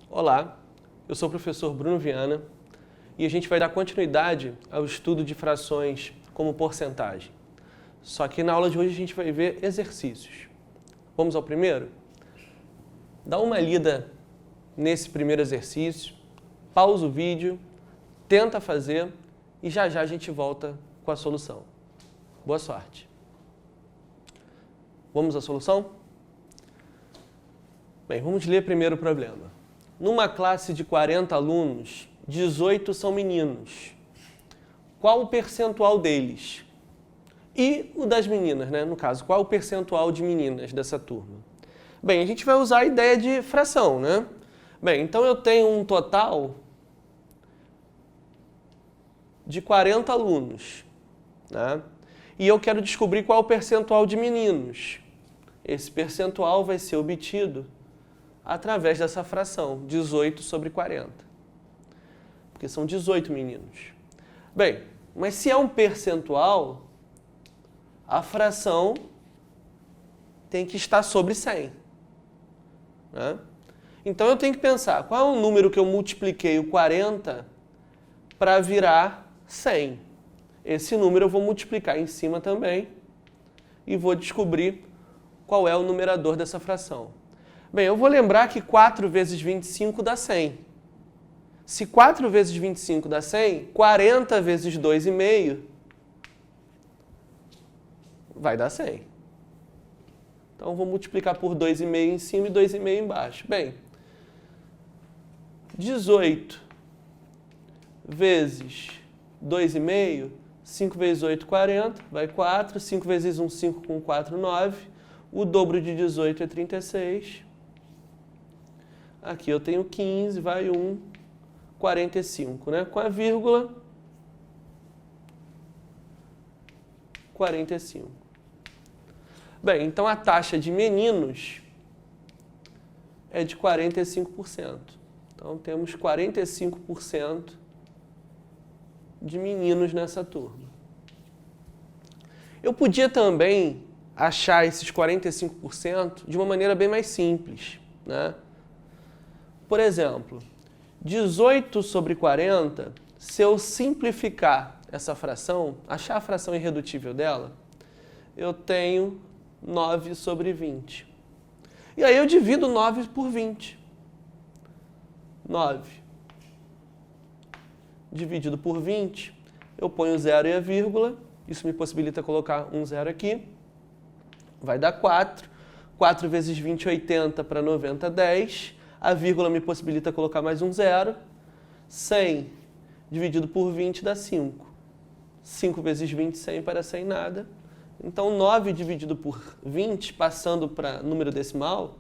Olá, eu sou o professor Bruno Viana e a gente vai dar continuidade ao estudo de frações como porcentagem. Só que na aula de hoje a gente vai ver exercícios. Vamos ao primeiro? Dá uma lida nesse primeiro exercício, pausa o vídeo, tenta fazer e já já a gente volta com a solução. Boa sorte! Vamos à solução? Bem, vamos ler primeiro o problema. Numa classe de 40 alunos, 18 são meninos. Qual o percentual deles? E o das meninas, né? No caso, qual o percentual de meninas dessa turma? Bem, a gente vai usar a ideia de fração, né? Bem, então eu tenho um total de 40 alunos, né? E eu quero descobrir qual o percentual de meninos. Esse percentual vai ser obtido através dessa fração, 18 sobre 40. Porque são 18 meninos. Bem, mas se é um percentual, a fração tem que estar sobre 100. Né? Então eu tenho que pensar, qual é o número que eu multipliquei o 40 para virar 100? Esse número eu vou multiplicar em cima também e vou descobrir qual é o numerador dessa fração. Bem, eu vou lembrar que 4 vezes 25 dá 100. Se 4 vezes 25 dá 100, 40 vezes 2,5 vai dar 100. Então, eu vou multiplicar por 2,5 em cima e 2,5 embaixo. Bem, 18 vezes 2,5, 5 vezes 8, 40, vai 4. 5 vezes 1, 5 com 4, 9. O dobro de 18 é 36. Aqui eu tenho 15, vai 1, 45, né? Com a vírgula, 45. Bem, então a taxa de meninos é de 45%. Então temos 45% de meninos nessa turma. Eu podia também achar esses 45% de uma maneira bem mais simples, né? Por exemplo, 18 sobre 40, se eu simplificar essa fração, achar a fração irredutível dela, eu tenho 9 sobre 20. E aí eu divido 9 por 20. 9 dividido por 20, eu ponho o zero e a vírgula, isso me possibilita colocar um zero aqui, vai dar 4. 4 vezes 20, 80 para 90, 10. A vírgula me possibilita colocar mais um zero. 100 dividido por 20 dá 5. 5 vezes 20, 100 para 100, nada. Então, 9 dividido por 20, passando para número decimal,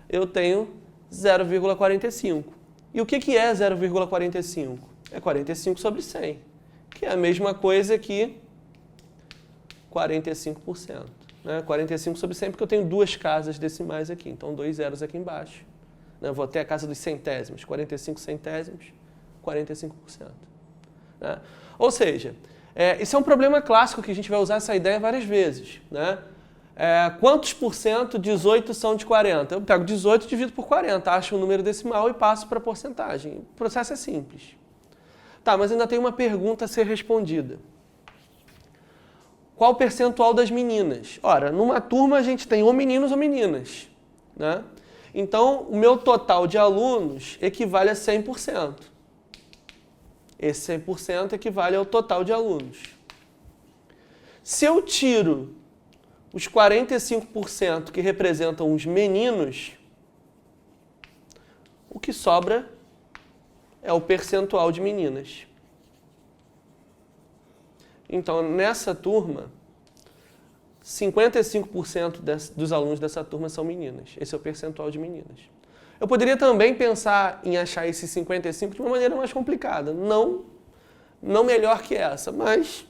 eu tenho 0,45. E o que é 0,45? É 45 sobre 100, que é a mesma coisa que 45%. Né? 45 sobre 100, porque eu tenho duas casas decimais aqui, então 2 zeros aqui embaixo. Eu vou ter a casa dos centésimos, 45 centésimos, 45%. Né? Ou seja, isso é um problema clássico que a gente vai usar essa ideia várias vezes. Né? Quantos por cento 18 são de 40? Eu pego 18 e divido por 40, acho um número decimal e passo para a porcentagem. O processo é simples. Tá, mas ainda tem uma pergunta a ser respondida. Qual o percentual das meninas? Ora, numa turma a gente tem ou meninos ou meninas. Né? Então, o meu total de alunos equivale a 100%. Esse 100% equivale ao total de alunos. Se eu tiro os 45% que representam os meninos, o que sobra é o percentual de meninas. Então, nessa turma, 55% dos alunos dessa turma são meninas. Esse é o percentual de meninas. Eu poderia também pensar em achar esses 55% de uma maneira mais complicada. Não melhor que essa, mas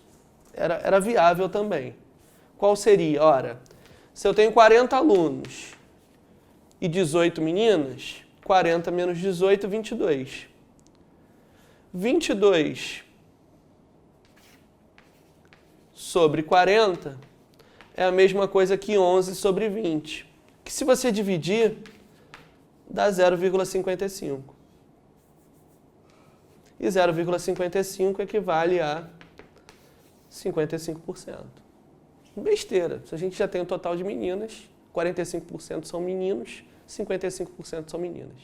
era viável também. Qual seria? Ora, se eu tenho 40 alunos e 18 meninas, 40 menos 18, 22. 22 sobre 40 é a mesma coisa que 11 sobre 20. Que se você dividir, dá 0,55. E 0,55 equivale a 55%. Besteira. Se a gente já tem um total de meninas, 45% são meninos, 55% são meninas.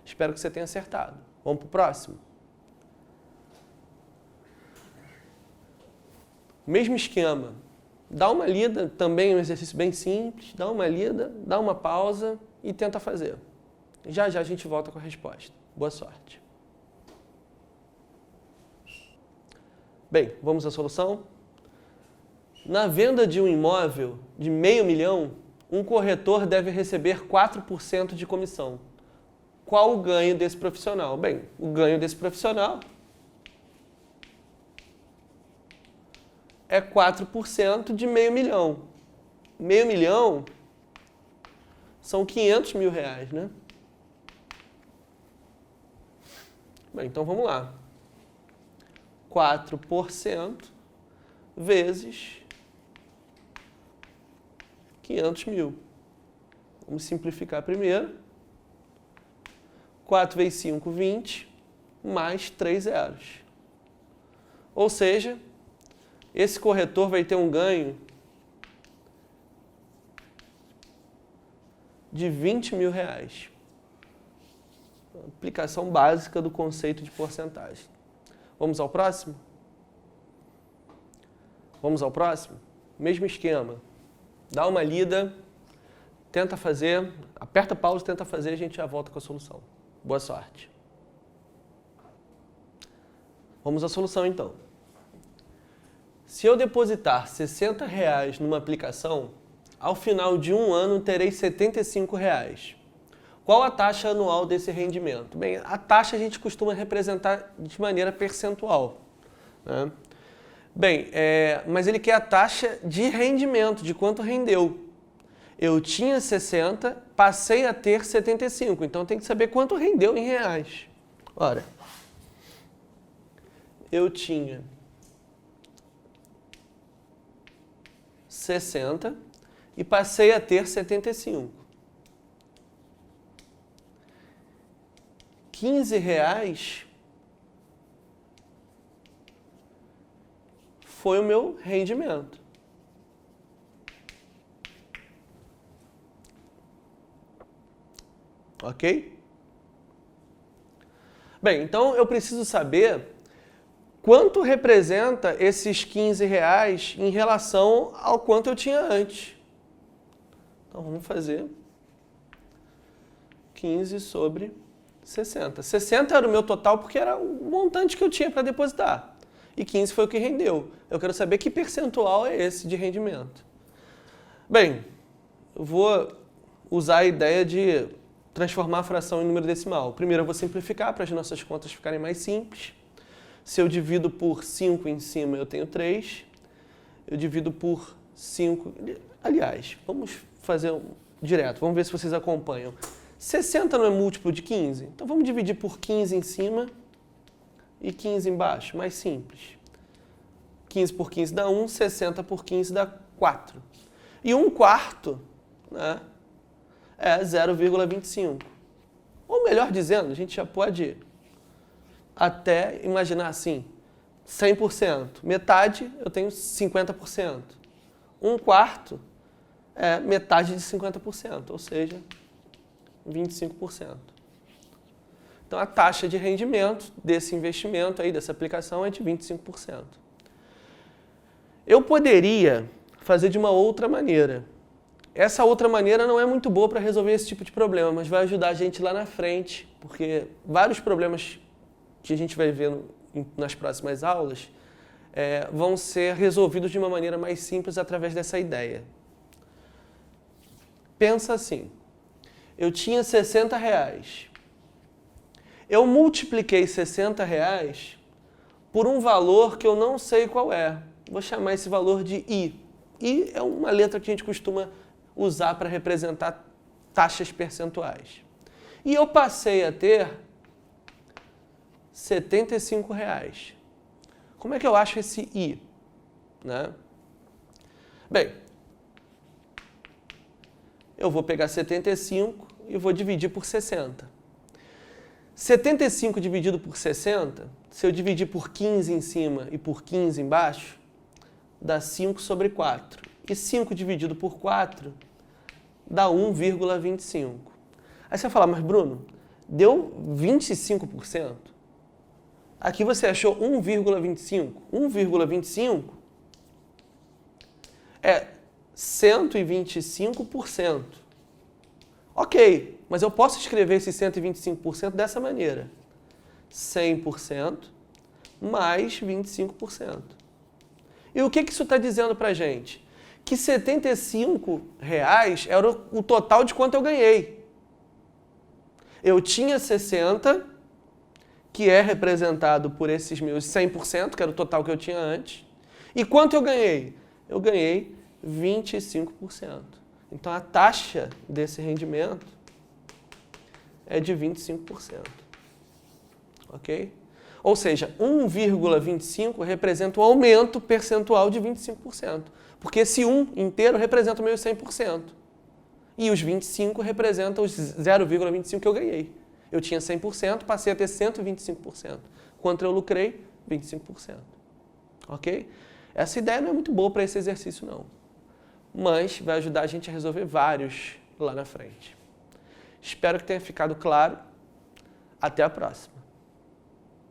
Espero que você tenha acertado. Vamos para o próximo? Mesmo esquema. Dá uma lida, também um exercício bem simples. Dá uma lida, dá uma pausa e tenta fazer. Já já a gente volta com a resposta. Boa sorte. Bem, vamos à solução? Na venda de um imóvel de R$500 mil, um corretor deve receber 4% de comissão. Qual o ganho desse profissional? Bem, o ganho desse profissional é 4% de R$500 mil. R$500 mil são R$500 mil, né? Bem, então vamos lá. 4% vezes 500 mil. Vamos simplificar primeiro. 4 vezes 5, 20, mais 3 zeros. Ou seja, esse corretor vai ter um ganho de R$20 mil. Aplicação básica do conceito de porcentagem. Vamos ao próximo? Vamos ao próximo? Mesmo esquema. Dá uma lida, tenta fazer, aperta pausa, tenta fazer e a gente já volta com a solução. Boa sorte. Vamos à solução então. Se eu depositar R$60 numa aplicação, ao final de um ano terei R$75. Qual a taxa anual desse rendimento? Bem, a taxa a gente costuma representar de maneira percentual, né? Bem, mas ele quer a taxa de rendimento, de quanto rendeu. Eu tinha 60, passei a ter 75, então tem que saber quanto rendeu em reais. Ora, eu tinha 60 e passei a ter 75. R$15 foi o meu rendimento. Ok? Bem, então eu preciso saber quanto representa esses R$15 em relação ao quanto eu tinha antes. Então vamos fazer 15 sobre 60. 60 era o meu total porque era o montante que eu tinha para depositar. E 15 foi o que rendeu. Eu quero saber que percentual é esse de rendimento. Bem, eu vou usar a ideia de transformar a fração em número decimal. Primeiro eu vou simplificar para as nossas contas ficarem mais simples. Se eu divido por 5 em cima, eu tenho 3. Eu divido por 5... Aliás, vamos fazer direto. Vamos ver se vocês acompanham. 60 não é múltiplo de 15? Então vamos dividir por 15 em cima e 15 embaixo. Mais simples. 15 por 15 dá 1, 60 por 15 dá 4. E 1/4, né, é 0,25. Ou melhor dizendo, a gente já pode até imaginar assim, 100%. Metade eu tenho 50%. 1/4 é metade de 50%, ou seja, 25%. Então a taxa de rendimento desse investimento aí, dessa aplicação, é de 25%. Eu poderia fazer de uma outra maneira. Essa outra maneira não é muito boa para resolver esse tipo de problema, mas vai ajudar a gente lá na frente, porque vários problemas que a gente vai ver nas próximas aulas vão ser resolvidos de uma maneira mais simples através dessa ideia. Pensa assim, eu tinha R$60. Eu multipliquei R$60 por um valor que eu não sei qual é. Vou chamar esse valor de I. I é uma letra que a gente costuma usar para representar taxas percentuais. E eu passei a ter R$75. Como é que eu acho esse I? Né? Bem, eu vou pegar 75 e vou dividir por 60. 75 dividido por 60, se eu dividir por 15 em cima e por 15 embaixo, dá 5 sobre 4. E 5 dividido por 4 dá 1,25. Aí você vai falar, mas Bruno, deu 25%? Aqui você achou 1,25. 1,25 é 125%. Ok, mas eu posso escrever esse 125% dessa maneira. 100% mais 25%. E o que isso está dizendo para a gente? Que R$ 75 era o total de quanto eu ganhei. Eu tinha 60, que é representado por esses meus 100%, que era o total que eu tinha antes. E quanto eu ganhei? Eu ganhei 25%. Então, a taxa desse rendimento é de 25%. Ok? Ou seja, 1,25 representa um aumento percentual de 25%. Porque esse 1 inteiro representa o meu 100%. E os 25 representam os 0,25 que eu ganhei. Eu tinha 100%, passei a ter 125%. Quanto eu lucrei? 25%. Ok? Essa ideia não é muito boa para esse exercício, não. Mas vai ajudar a gente a resolver vários lá na frente. Espero que tenha ficado claro. Até a próxima.